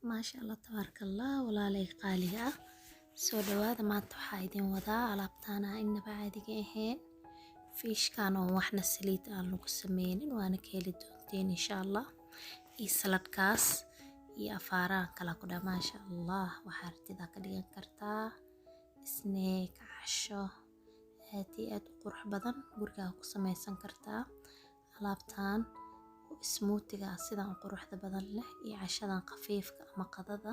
maasha Allah tabaarakallah walaalay qaaliga ah soo dhawaada maanta waxaa idin wadaa alaabtaan inaba caadiga ahayn fiishkan oo waxna saliid aan lagu sameynin waana ka heli doonteen insha Allah iyo saladkaas iyo afaaraan kala ku dhaa maasha Allah waxaa artida ka dhigan kartaa snack casho aad iyo aad u qurux badan guriga ku sameysan kartaa alaabtaan smoothiga sidan quruxda badan leh iyo cashadan khafiifka ama qadada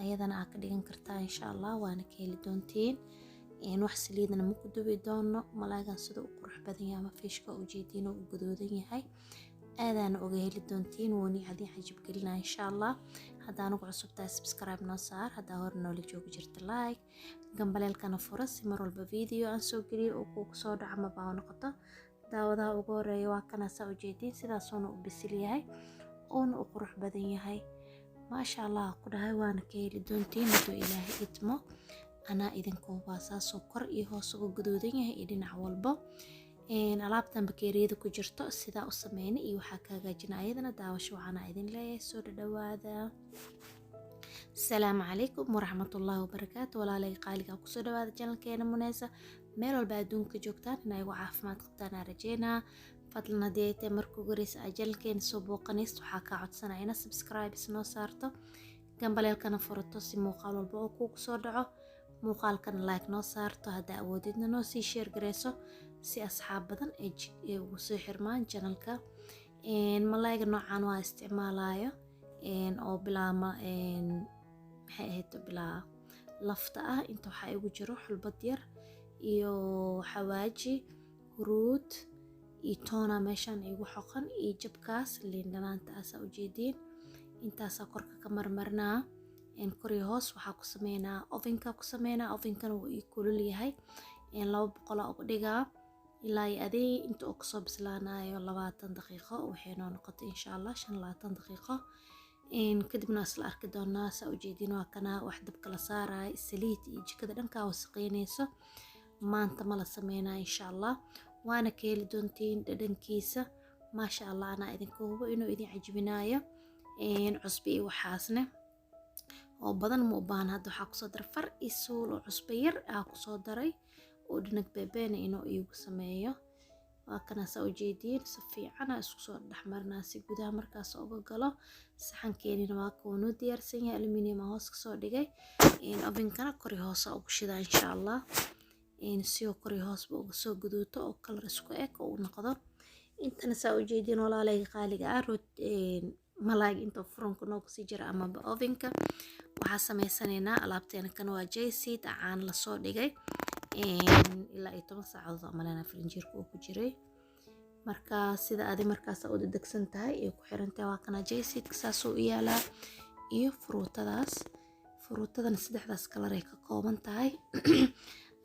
ayadana aad ka dhigan kartaa insha Allah waana ka heli doonteen wax saliidna ma ku dubi doono malaagan sida u qurux badan yahay ama fiishka u jeedin oo u gadoodan yahay aadana uga heli doonteen wani hadii xajib gelina insha Allah hadaan ugu cusubtahay subscribe noo saar hadaa hor noola joogi jirta like gambaleelkana furo si mar walba video aan soo geliyo oo ku soo dhaco ma baa noqoto daawadaha ugu horeeya waa kana soo jeedin sidaas oo u bisil yahay oo u qurux badan yahay maasha Allah ku dhahay waana ka heli doonteen haduu Ilaahay idmo ana idinku waasaasoo kor iyo hoos ugu gadoodan yahay dhinac walba alaabtan bakeeriyada ku jirto sida u sameeyay iyo waxa ka hagaajinaa ayadana daawasho waxana idin leeyahay soo dhawaada السلام عليكم ورحمة الله وبركاته ولا لي قالك أو كسر هذا الجنة كينا مناسة ميل والبعدون كجوكتان إنه يوقف ما تقطعنا رجينا فضلنا ديت مركو جريس أجل كين سبوا قنيست وحكا عد سنة هنا سبسكرايب سنو صارته جنب ليل كان فرطو سي مقال والبوكو كسر دعو مقال كان لايك نو صارته هدا أودينا نو سي شير جريسو سي أصحاب بدن وسي حرمان جنالك ملايق نوعان وا استعمالايا أو بلا ما maxay ahayd bilaa lafta ah inta waxa igu jiro xulbad yar iyo xawaaji huruud iyo toona meeshan igu xoqan iyo jabkaas liin dhanaanta asa u jeedin intaas korka ka marmarnaa kori hoos waxa ku sameynaa ovenka uu kulul yahay 200 ugu dhigaa ilaa adee inta uu kasoo bislaanayo 20 daqiiqo waxay noo noqotay insha Allah 25 daqiiqo kadibna asla arki doonaa saa u jeedin waa kana wax dabka la saaray saliid iyo jikada dhanka wasaqeynayso maanta ma la sameynaa insha Allah waana ka heli doontiin dhadhankiisa maasha Allah ana idinku hubo inuu idin cajbinaayo cusbi iyo waxaasna oo badan ma u baahan hadda waxa ku soo daray far isuul oo cusbi yar ku soo daray oo dhanag beebeen inuu iigu sameeyo waa kana soo jeedin si fiican isku soo dhaxmarnaa si gudaha markaas uga galo saxankeena waa koonu diyaarsan yahay aluminium hoos ka soo dhigay ovenkana kori hoos ugu shidaa insha Allah si oo kori hoos ugu soo guduuto oo color isku eg oo noqdo intana soo jeedin walaalay qaaliga root malaag inta furanka noo sii jira ama ovenka waxa sameeysanayna alaabteena kan waa jayseed aan la soo dhigay ilaa 10 saacadood amalana filinjeerka uu ku jiray marka sida aad markaas u dadagsan tahay ee ku xirantahay waa kana jayseed saas oo yaala iyo fruutadan saddexdaas kala ay ka kooban tahay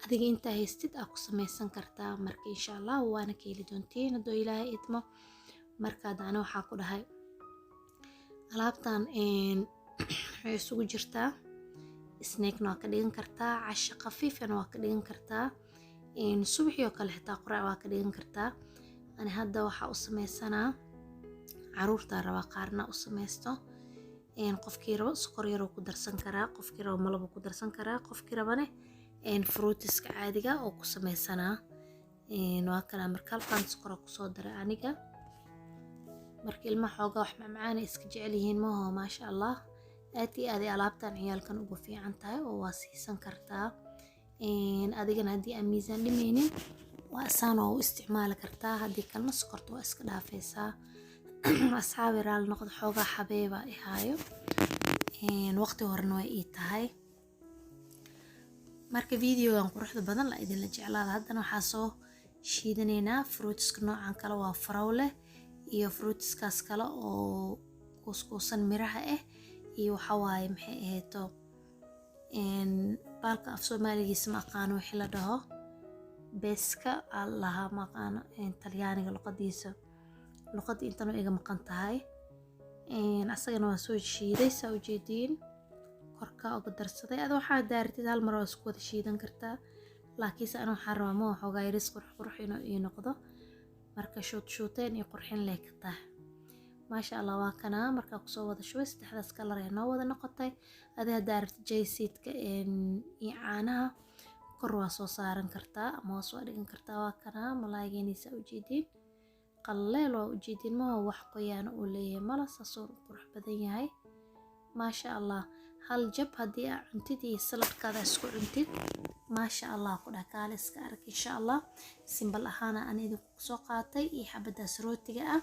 adiga inta haystid aad ku sameysan kartaa marka insha Allah waana ka heli doonteen hadoo Ilaahay idmo marka daana waxa ku dhahay alaabtan waxay isugu jirtaa snack noo ka dhigan kartaa casho khafiif ah noo ka dhigan kartaa subaxii oo kale xitaa quraac waa ka dhigan kartaa ani hadda waxa u sameeysanaa caruurta raba qaarna u sameysto qofkii rabo sokor yar ku darsan karaa qofkii rabo malab ku darsan karaa qofkii rabane fruitiska caadiga oo ku sameysanaa waa kala markal qaan sokor ku soo daray aniga markii ilma xooga wax macaan iska jecel yihiin ma sha Allah aad alaabtan ciyaalkan ugu fiican tahay oo waa siisan kartaa adigana hadii aan miisaan dhimeynin waa saan oo isticmaali kartaa hadii kalma sokorto waa iska dhaafaysaa asxaabi raal noqdo xooga xabeeba ihaayo waqti horena way ii tahay marka videogan quruxda badan la idin la jeclaada haddana waxa soo shiidaneynaa fruitska noocan kale waa farowle iyo fruitskaas kale oo kuuskuusan miraha iyo waxa waaye maxay aheeto baalka af Soomaaligiisa ma aqaan wixii la dhaho beeska Allah ma aqaan Talyaaniga luqadiisa luqad intana iga maqan tahay asagana waa soo shiiday soo jeedin korka uga darsaday aad waxa daartid hal mar oo isku wada shiidan kartaa laakiin aan waxa rabaa ma waxoogaa yaris qurux inuu noqdo marka shoot shooteen iyo qurxin leekata maasha Allah waa kana markaa kusoo wada shubay saddexdaas kalar ee noo wada noqotay adii haddaa rabtid jaysiidka iyo caanaha kor waa soo saaran kartaa ama waa soo dhigan kartaa waa kana malaaygeeniisa ujeedin qaleel waa ujeedin ma wax qoyaan uu leeyahay mala saasoo qurux badan yahay maasha Allah hal jab haddii aad cuntid iyo saladkaada isku cuntid maasha Allah ku dhakaal iska arag insha Allah simbal ahaana aan idinku soo qaatay iyo xabadaas rootiga ah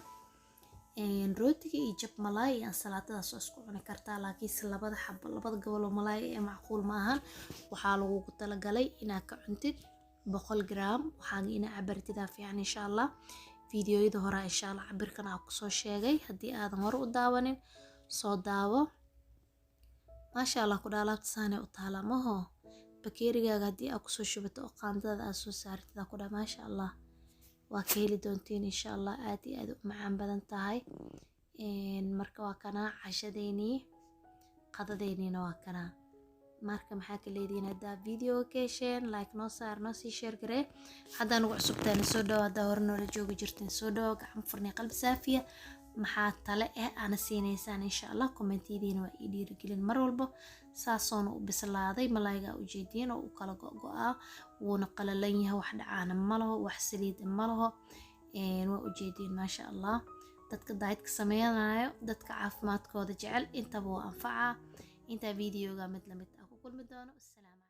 rootiga iyo jab malaay iyo salaatadaas oo isku cuni kartaa laakiin labada xabo labada gobol oo malaay ee macquul ma ahan waxaa lagu talagalay inaad ka cuntid 100 gram waxaan ina cabartida fiican insha Allah fiidiyoyada hore insha Allah cabirkan aan ku soo sheegay haddii aadan hore u daawanin soo daawo maasha Allah ku dhaalaabta saane u taala maho bakeerigaaga haddii aad ku soo shubato oo qaandada aad soo saartid ku dhaa maasha Allah waa ka heli doontiin insha Allah aad iyo aad u macaan badan tahay marka waa kana cashadeynii qadadeynina waa kana marka maxaa ka leediin haddaa video ka hesheen like noo saar noo sii share garee haddaan ugu cusubtaan soo dhawo haddaa hore noola joogi jirteen soo dhawo gacan furnay qalbi saafiya maxaa tale ana siineysaan insha Allah commentidiina waa ii dhiirigelin mar walba saasoona u bislaaday malaayga ujeediin oo u kala go'go'a wuuna qalalan yahay wax dhacaana ma laho wax saliid ma laho waa ujeediin maasha Allah dadka diet-ka sameeyanayo dadka caafimaadkooda jecel intaba waa anfaca inta videoga mid la mid ah ku kulmi doono. Assalaamu